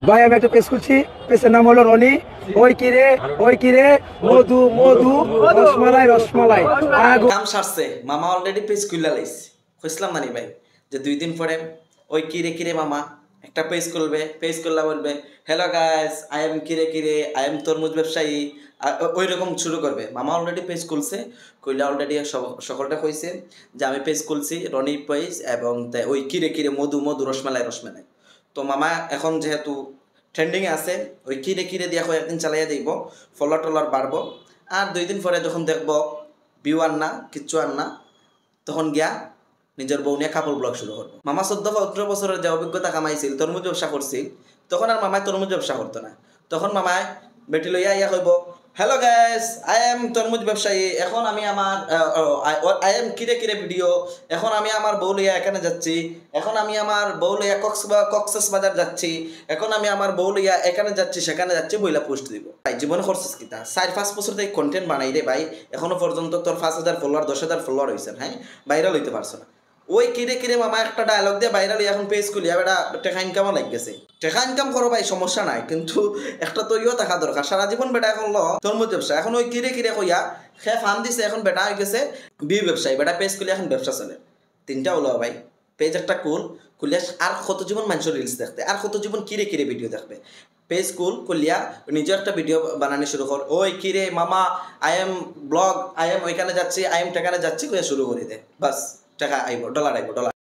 ভাই আমি একটা পেজ খুলছি, পেজের নাম হলো রনি। ওই কিরে মধু মধু রসমালাই রসমালাই কাম সারছে মামা অলরেডি পেজ খুলে লাইছে। কইছিলাম নানি ভাই যে 2 দিন পরে ওই কিরে মামা একটা পেজ খুলবে, পেজ খুললা বলবে হ্যালো গাইস আই এম কিরে আই এম তরমুজ ব্যবসায়ী, ওই রকম শুরু করবে। মামা অলরেডি পেজ খুলছে, কইলা অলরেডি সকলটা কইছে যে আমি পেজ খুলছি রনি পেজ এবং ওই কিরে মধু মধু রসমালাই রসমালাই। তো মামা এখন যেহেতু ট্রেন্ডিংয়ে আছে ওই কিরে দিয়া একদিন চালাইয়া দিব, ফলোয়ার টলার বাড়বো। আর 2 দিন পরে যখন দেখবো ভিউ আর না কিচ্ছু আর না, তখন গিয়া নিজের বউ নিয়ে কাপড় ব্লগ শুরু করবো। মামা 14-15 বছরের যে অভিজ্ঞতা কামাইছিল, তরমুজ ব্যবসা করছিল, তখন আর মামায় তরমুজ ব্যবসা করতো না। তখন মামায় বেটি লইয়া ইয়া কইব হ্যালো গাইস আই এম তরমুজ ব্যবসায়ী, এখন আমি আমার আই এম কিরে ভিডিও, এখন আমি আমার বউ লইয়া এখানে যাচ্ছি, এখন আমি আমার বউ লইয়া কক্সেস বাজার যাচ্ছি, এখন আমি আমার বউ লইয়া এখানে যাচ্ছি সেখানে যাচ্ছি বইলা পোস্ট দিব। ভাই জীবনে করছিস কিতা 4-5 বছর থেকে কন্টেন্ট বানাই রে ভাই, এখনো পর্যন্ত তোর 5,000 ফলোয়ার 10,000 ফলোয়ার হয়েছে, হ্যাঁ ভাইরাল হইতে পারছো না। ওই কিরে মামা একটা ডায়লগ দিয়ে ভাইরাল এখন পেজ খুলিয়া বেটা টেকা ইনকামও লাগ গেছে। টেকা ইনকাম করো ভাই সমস্যা নাই, কিন্তু একটা তো ইও থাকা দরকার। সারা জীবন বেটা এখন তরমুজ ব্যবসা, এখন ওই কিরে কইয়া সে ফান দিছে, এখন বেটা হয়ে গেছে বিয়ে ব্যবসায়ী। বেটা পেজ খুলে এখন ব্যবসা চলে। 3টা হলো ভাই, পেজ একটা খুলিয়া আর কত জীবন মানুষের রিলস দেখতে, আর কত জীবন কিরে ভিডিও দেখবে। পেজ খুলিয়া নিজের একটা ভিডিও বানানো শুরু কর, ওই কিরে মামা I am blog, I am ওইখানে যাচ্ছি, আই এম টেকানে যাচ্ছি কইয়া শুরু করে দে, বাস টাকা আইব, ডলার আইব, ডলার।